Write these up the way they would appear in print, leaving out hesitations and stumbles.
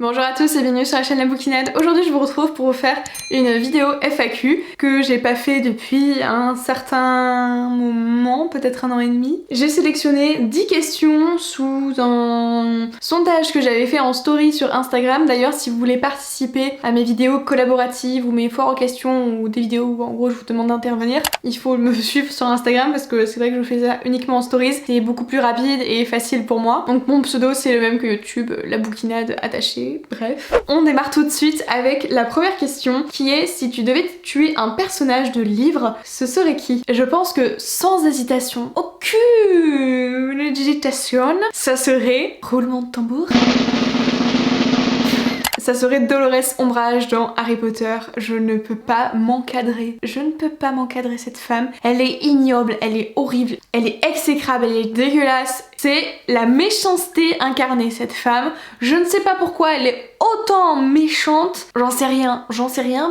Bonjour à tous et bienvenue sur la chaîne La Bouquinade. Aujourd'hui je vous retrouve pour vous faire une vidéo FAQ que j'ai pas fait depuis un certain moment, peut-être 1 an et demi. J'ai sélectionné 10 questions sous un sondage que j'avais fait en story sur Instagram. D'ailleurs si vous voulez participer à mes vidéos collaboratives ou mes foires aux questions ou des vidéos où en gros je vous demande d'intervenir, il faut me suivre sur Instagram parce que c'est vrai que je fais ça uniquement en stories. C'est beaucoup plus rapide et facile pour moi. Donc mon pseudo c'est le même que YouTube, La Bouquinade attaché. Bref, on démarre tout de suite avec la première question qui est: si tu devais tuer un personnage de livre, ce serait qui? Je pense que sans hésitation, aucune hésitation, ça serait, roulement de tambour, ça serait Dolores Ombrage dans Harry Potter. Je ne peux pas m'encadrer. Je ne peux pas m'encadrer cette femme. Elle est ignoble, elle est horrible, elle est exécrable, elle est dégueulasse. C'est la méchanceté incarnée cette femme. Je ne sais pas pourquoi elle est autant méchante. J'en sais rien,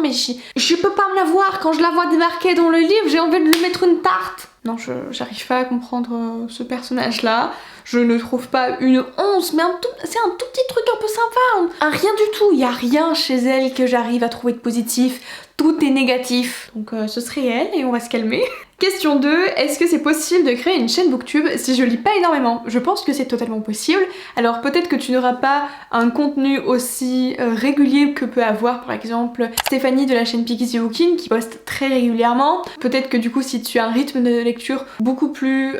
mais je peux pas me la voir. Quand je la vois débarquer dans le livre, j'ai envie de lui mettre une tarte. Non, j'arrive pas à comprendre ce personnage-là. Je ne trouve pas une once, mais c'est un tout petit truc un peu sympa. Un rien du tout. Il y a rien chez elle que j'arrive à trouver de positif. Tout est négatif. Donc ce serait elle et on va se calmer. Question 2, est-ce que c'est possible de créer une chaîne booktube si je lis pas énormément? Je pense que c'est totalement possible. Alors peut-être que tu n'auras pas un contenu aussi régulier que peut avoir par exemple Stéphanie de la chaîne Picky the Bookin qui poste très régulièrement. Peut-être que du coup si tu as un rythme de lecture beaucoup plus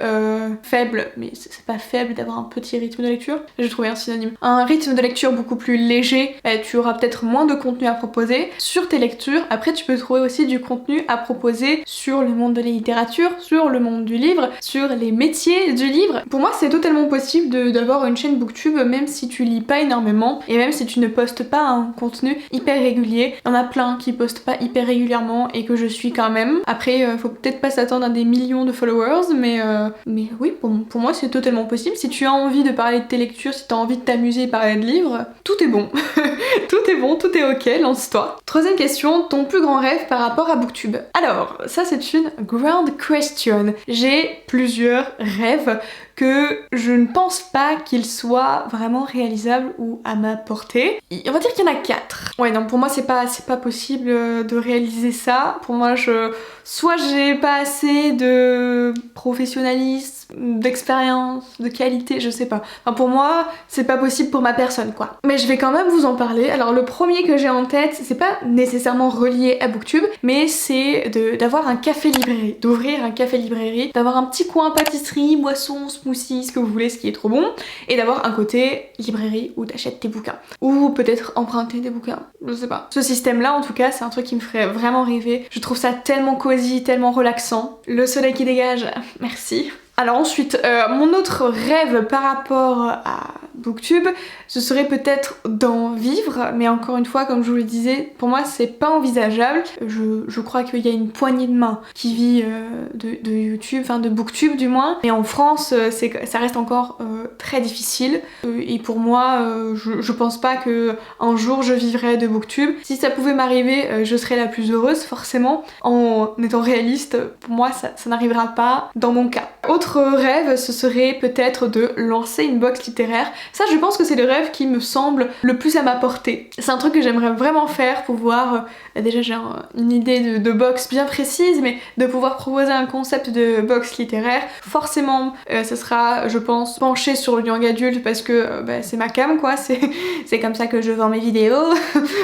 faible, mais c'est pas faible d'avoir un petit rythme de lecture, j'ai trouvé un synonyme. Un rythme de lecture beaucoup plus léger, tu auras peut-être moins de contenu à proposer sur tes lectures. Après tu peux trouver aussi du contenu à proposer sur le monde de la littérature, sur le monde du livre, sur les métiers du livre. Pour moi c'est totalement possible d'avoir une chaîne booktube même si tu lis pas énormément et même si tu ne postes pas un contenu hyper régulier. Il y en a plein qui postent pas hyper régulièrement et que je suis quand même. Après faut peut-être pas s'attendre à des millions de followers mais oui pour moi c'est totalement possible. Si tu as envie de parler de tes lectures, si tu as envie de t'amuser et parler de livres, tout est bon. Tout est bon, tout est ok, lance-toi. Troisième question, ton plus grand rêve par rapport à booktube? Alors ça c'est une grande question. J'ai plusieurs rêves que je ne pense pas qu'ils soient vraiment réalisables ou à ma portée. On va dire qu'il y en a 4. Ouais non, pour moi c'est pas possible de réaliser ça. Pour moi soit j'ai pas assez de professionnalisme, d'expérience, de qualité, je sais pas. Enfin pour moi c'est pas possible pour ma personne quoi. Mais je vais quand même vous en parler. Alors le premier que j'ai en tête, c'est pas nécessairement relié à booktube, mais c'est d'avoir un café librairie, d'ouvrir un café librairie, d'avoir un petit coin pâtisserie, boisson, smoothie, ce que vous voulez, ce qui est trop bon, et d'avoir un côté librairie où t'achètes tes bouquins. Ou peut-être emprunter des bouquins, je sais pas. Ce système-là, en tout cas, c'est un truc qui me ferait vraiment rêver. Je trouve ça tellement cosy, tellement relaxant. Le soleil qui dégage, merci. Alors ensuite, mon autre rêve par rapport à booktube, ce serait peut-être d'en vivre, mais encore une fois, comme je vous le disais, pour moi c'est pas envisageable. Je crois qu'il y a une poignée de main qui vit de YouTube, enfin de booktube du moins, mais en France ça reste encore très difficile. Et pour moi, je pense pas que un jour je vivrais de booktube. Si ça pouvait m'arriver, je serais la plus heureuse forcément. En étant réaliste, pour moi ça n'arrivera pas dans mon cas. Autre rêve, ce serait peut-être de lancer une box littéraire. Ça je pense que c'est le rêve qui me semble le plus à ma portée. C'est un truc que j'aimerais vraiment faire, pouvoir, déjà j'ai une idée de box bien précise, mais de pouvoir proposer un concept de box littéraire. Forcément ce sera je pense penché sur le young adulte parce que c'est ma cam quoi, c'est comme ça que je vends mes vidéos.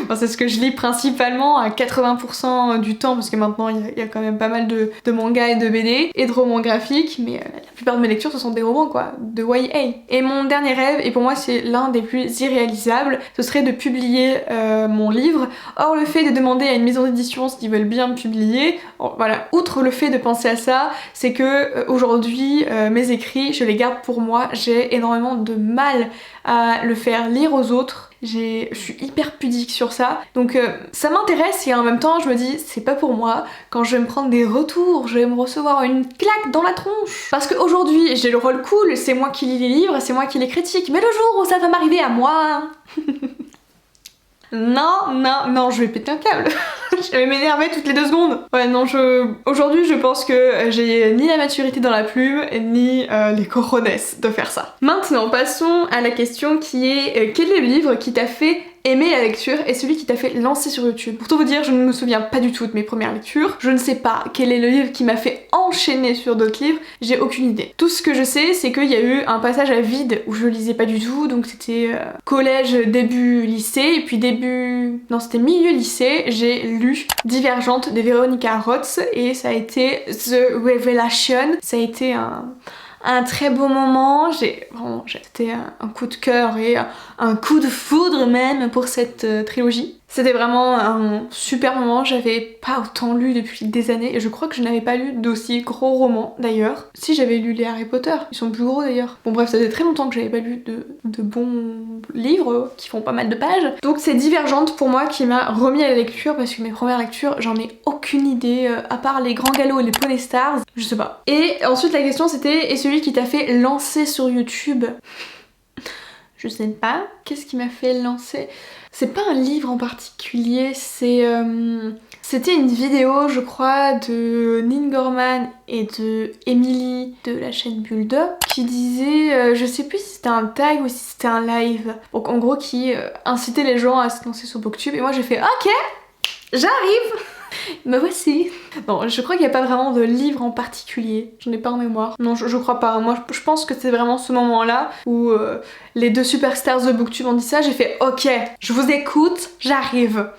Enfin, c'est ce que je lis principalement à 80% du temps parce que maintenant il y a quand même pas mal de mangas et de BD et de romans graphiques, mais la plupart de mes lectures ce sont des romans quoi, de YA. Et mon dernier rêve, et pour moi c'est l'un des plus irréalisables, ce serait de publier mon livre. Or le fait de demander à une maison d'édition s'ils veulent bien me publier, voilà, outre le fait de penser à ça, c'est que aujourd'hui mes écrits je les garde pour moi, j'ai énormément de mal à le faire lire aux autres. Je suis hyper pudique sur ça, donc ça m'intéresse et en même temps je me dis c'est pas pour moi. Quand je vais me prendre des retours, je vais me recevoir une claque dans la tronche parce qu'aujourd'hui j'ai le rôle cool, c'est moi qui lis les livres, c'est moi qui les critique, mais le jour où ça va m'arriver à moi non, je vais péter un câble. Je vais m'énerver toutes les 2 secondes. Ouais, non, aujourd'hui, je pense que j'ai ni la maturité dans la plume, ni les cojones de faire ça. Maintenant, passons à la question qui est quel est le livre qui t'a fait aimer la lecture et celui qui t'a fait lancer sur YouTube? Pour tout vous dire, je ne me souviens pas du tout de mes premières lectures. Je ne sais pas quel est le livre qui m'a fait enchaîner sur d'autres livres. J'ai aucune idée. Tout ce que je sais, c'est qu'il y a eu un passage à vide où je lisais pas du tout. Donc c'était collège, début lycée. Et puis non, c'était milieu lycée. J'ai lu Divergente de Veronica Roth et ça a été The Revelation. Ça a été un très beau moment, c'était un coup de cœur et un coup de foudre même pour cette trilogie. C'était vraiment un super moment, j'avais pas autant lu depuis des années et je crois que je n'avais pas lu d'aussi gros romans d'ailleurs. Si, j'avais lu les Harry Potter, ils sont plus gros d'ailleurs. Bon bref, ça faisait très longtemps que j'avais pas lu de bons livres qui font pas mal de pages. Donc c'est Divergente pour moi qui m'a remis à la lecture parce que mes premières lectures, j'en ai aucune idée à part les grands galops et les Poney Stars, je sais pas. Et ensuite la question c'était, et celui qui t'a fait lancer sur YouTube? Je sais pas, qu'est-ce qui m'a fait lancer? C'est pas un livre en particulier, c'était une vidéo, je crois, de Nin Gorman et de Emily de la chaîne Bulldog qui disait, je sais plus si c'était un tag ou si c'était un live, donc en gros qui incitait les gens à se lancer sur Booktube et moi j'ai fait ok, j'arrive. Me voici. Non, je crois qu'il n'y a pas vraiment de livre en particulier. J'en ai pas en mémoire. Non, je crois pas. Moi, je pense que c'est vraiment ce moment-là où les 2 superstars de Booktube ont dit ça. J'ai fait ok, je vous écoute, j'arrive.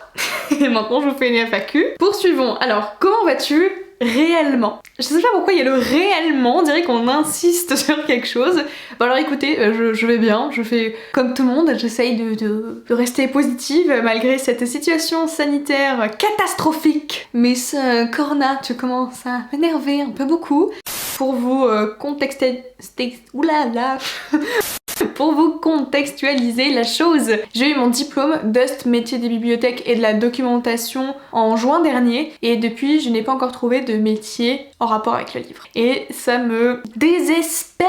Et maintenant, je vous fais une FAQ. Poursuivons. Alors, comment vas-tu réellement? Je sais pas pourquoi il y a le réellement, on dirait qu'on insiste sur quelque chose. Bon alors écoutez, je vais bien, je fais comme tout le monde, j'essaye de rester positive malgré cette situation sanitaire catastrophique. Mais ce corona, tu commences à m'énerver un peu beaucoup. Pour vous Pour vous contextualiser la chose, j'ai eu mon diplôme d'host métier des bibliothèques et de la documentation en juin dernier et depuis je n'ai pas encore trouvé de métier en rapport avec le livre. Et ça me désespère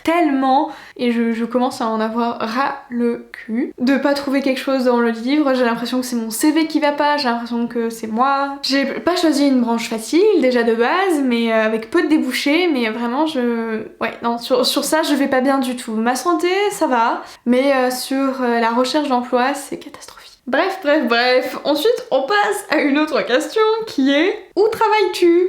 tellement et je commence à en avoir ras le cul de pas trouver quelque chose dans le livre. J'ai l'impression que c'est mon CV qui va pas, j'ai l'impression que c'est moi. J'ai pas choisi une branche facile déjà de base mais avec peu de débouchés, mais vraiment ouais non, sur ça je vais pas bien du tout. Ma santé ça va, mais sur la recherche d'emploi c'est catastrophique. Bref, ensuite on passe à une autre question qui est où travailles-tu?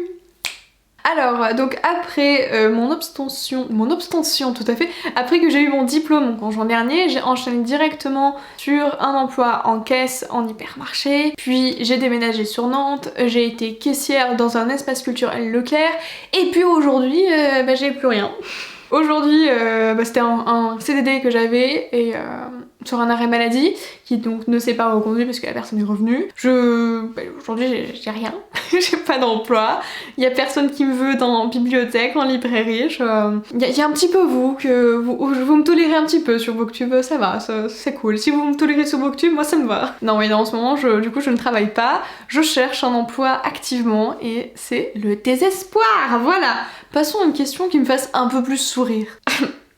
Alors, donc après mon obstention tout à fait, après que j'ai eu mon diplôme donc en juin dernier, j'ai enchaîné directement sur un emploi en caisse en hypermarché, puis j'ai déménagé sur Nantes, j'ai été caissière dans un espace culturel Leclerc, et puis aujourd'hui, j'ai plus rien. Aujourd'hui, c'était un CDD que j'avais et sur un arrêt maladie qui donc ne s'est pas reconduit parce que la personne est revenue. Aujourd'hui j'ai rien, j'ai pas d'emploi, il y a personne qui me veut dans bibliothèque, en librairie. Il y a un petit peu vous me tolérez un petit peu sur Booktube, ça va, c'est cool. Si vous me tolérez sur Booktube, moi ça me va. Non mais en ce moment du coup je ne travaille pas, je cherche un emploi activement et c'est le désespoir, voilà. Passons à une question qui me fasse un peu plus sourire.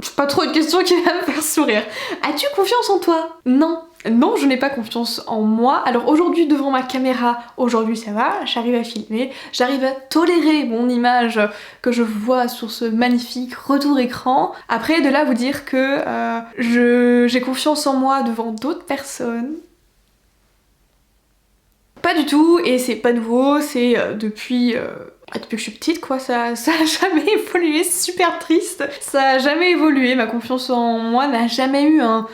C'est pas trop une question qui va me faire sourire. As-tu confiance en toi? Non. Non, je n'ai pas confiance en moi. Alors aujourd'hui devant ma caméra, aujourd'hui ça va, j'arrive à filmer, j'arrive à tolérer mon image que je vois sur ce magnifique retour écran. Après de là vous dire que j'ai confiance en moi devant d'autres personnes. Pas du tout, et c'est pas nouveau, c'est depuis que je suis petite quoi, ça a jamais évolué, c'est super triste. Ça a jamais évolué, ma confiance en moi n'a jamais eu un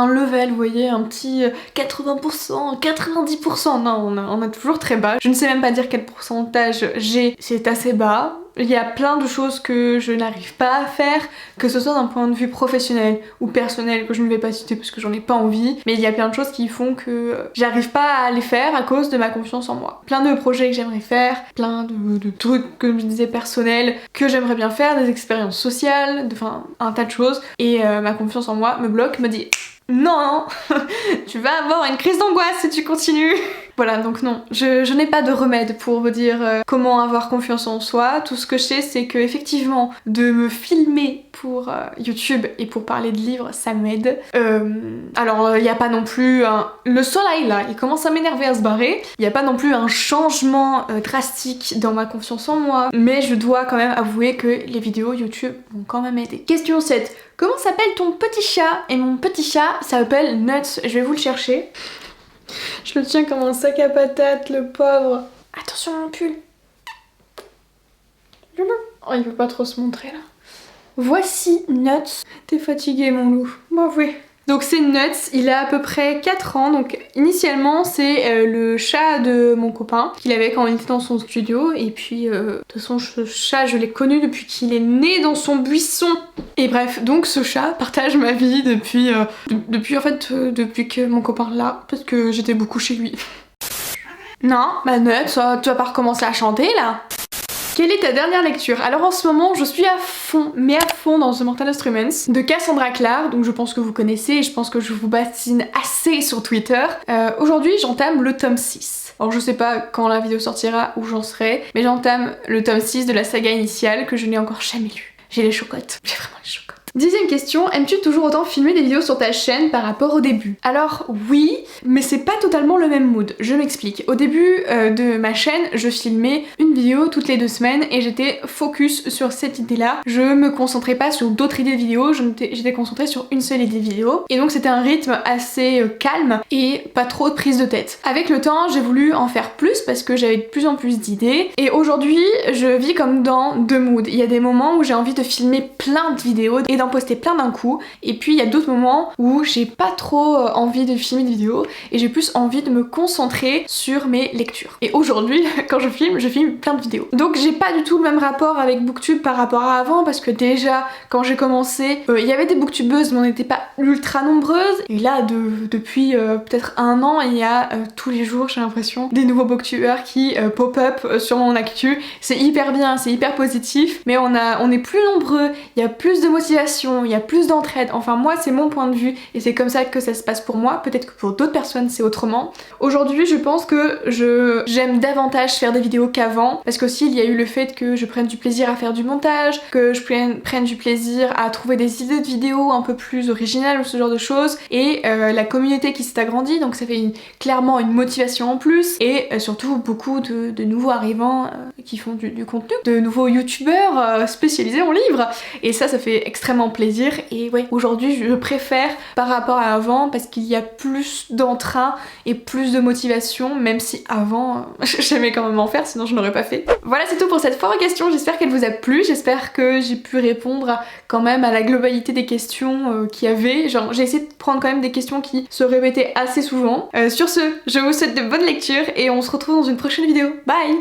level, vous voyez, un petit 80%, 90%, non, on est toujours très bas. Je ne sais même pas dire quel pourcentage j'ai, c'est assez bas. Il y a plein de choses que je n'arrive pas à faire, que ce soit d'un point de vue professionnel ou personnel, que je ne vais pas citer parce que j'en ai pas envie, mais il y a plein de choses qui font que j'arrive pas à les faire à cause de ma confiance en moi. Plein de projets que j'aimerais faire, plein de trucs, comme je disais, personnels, que j'aimerais bien faire, des expériences sociales, enfin un tas de choses, et ma confiance en moi me bloque, me dit non, tu vas avoir une crise d'angoisse si tu continues. Voilà, donc non, je n'ai pas de remède pour vous dire comment avoir confiance en soi. Tout ce que je sais, c'est que effectivement, de me filmer pour YouTube et pour parler de livres, ça m'aide. Alors, il n'y a pas non plus un... Le soleil là, il commence à m'énerver, à se barrer. Il n'y a pas non plus un changement drastique dans ma confiance en moi, mais je dois quand même avouer que les vidéos YouTube m'ont quand même aidé. Question 7. Comment s'appelle ton petit chat? Et mon petit chat s'appelle Nuts. Je vais vous le chercher. Je le tiens comme un sac à patates, le pauvre. Attention mon pull. Oh, il veut pas trop se montrer là. Voici Nuts. T'es fatigué mon loup. Bah oui. Donc c'est Nuts, il a à peu près 4 ans, donc initialement c'est le chat de mon copain qu'il avait quand il était dans son studio, et puis de toute façon ce chat je l'ai connu depuis qu'il est né dans son buisson. Et bref, donc ce chat partage ma vie depuis que mon copain l'a, parce que j'étais beaucoup chez lui. Non, bah Nuts, tu vas pas recommencer à chanter là? Quelle est ta dernière lecture? Alors en ce moment, je suis à fond, mais à fond dans The Mortal Instruments de Cassandra Clare, donc je pense que vous connaissez et je pense que je vous bassine assez sur Twitter. Aujourd'hui, j'entame le tome 6. Alors je sais pas quand la vidéo sortira, où j'en serai, mais j'entame le tome 6 de la saga initiale que je n'ai encore jamais lu. J'ai les chocottes, j'ai vraiment les chocottes. 10ème question, aimes-tu toujours autant filmer des vidéos sur ta chaîne par rapport au début? Alors oui, mais c'est pas totalement le même mood, je m'explique. Au début de ma chaîne, je filmais une vidéo toutes les 2 semaines et j'étais focus sur cette idée-là. Je me concentrais pas sur d'autres idées de vidéos, j'étais concentrée sur une seule idée de vidéo. Et donc c'était un rythme assez calme et pas trop de prise de tête. Avec le temps, j'ai voulu en faire plus parce que j'avais de plus en plus d'idées. Et aujourd'hui, je vis comme dans 2 moods. Il y a des moments où j'ai envie de filmer plein de vidéos et d'en poster plein d'un coup, et puis il y a d'autres moments où j'ai pas trop envie de filmer des vidéos et j'ai plus envie de me concentrer sur mes lectures. Et aujourd'hui, quand je filme plein de vidéos. Donc j'ai pas du tout le même rapport avec Booktube par rapport à avant, parce que déjà quand j'ai commencé, il y avait des booktubeuses mais on n'était pas ultra nombreuses, et là depuis peut-être 1 an, il y a tous les jours, j'ai l'impression, des nouveaux booktubeurs qui pop-up sur mon actu. C'est hyper bien, c'est hyper positif, mais on est plus nombreux, il y a plus de motivation, il y a plus d'entraide. Enfin moi c'est mon point de vue et c'est comme ça que ça se passe pour moi. Peut-être que pour d'autres personnes c'est autrement. Aujourd'hui je pense que j'aime davantage faire des vidéos qu'avant, parce qu'aussi il y a eu le fait que je prenne du plaisir à faire du montage, que je prenne du plaisir à trouver des idées de vidéos un peu plus originales ou ce genre de choses, et la communauté qui s'est agrandie, donc ça fait clairement une motivation en plus, et surtout beaucoup de nouveaux arrivants qui font du contenu, de nouveaux youtubeurs spécialisés en livres, et ça fait extrêmement plaisir. Et ouais, aujourd'hui je préfère par rapport à avant, parce qu'il y a plus d'entrain et plus de motivation, même si avant j'aimais quand même en faire, sinon je n'aurais pas fait. Voilà, c'est tout pour cette foire question, j'espère qu'elle vous a plu, j'espère que j'ai pu répondre quand même à la globalité des questions qu'il y avait. Genre j'ai essayé de prendre quand même des questions qui se répétaient assez souvent. Sur ce, je vous souhaite de bonnes lectures et on se retrouve dans une prochaine vidéo. Bye!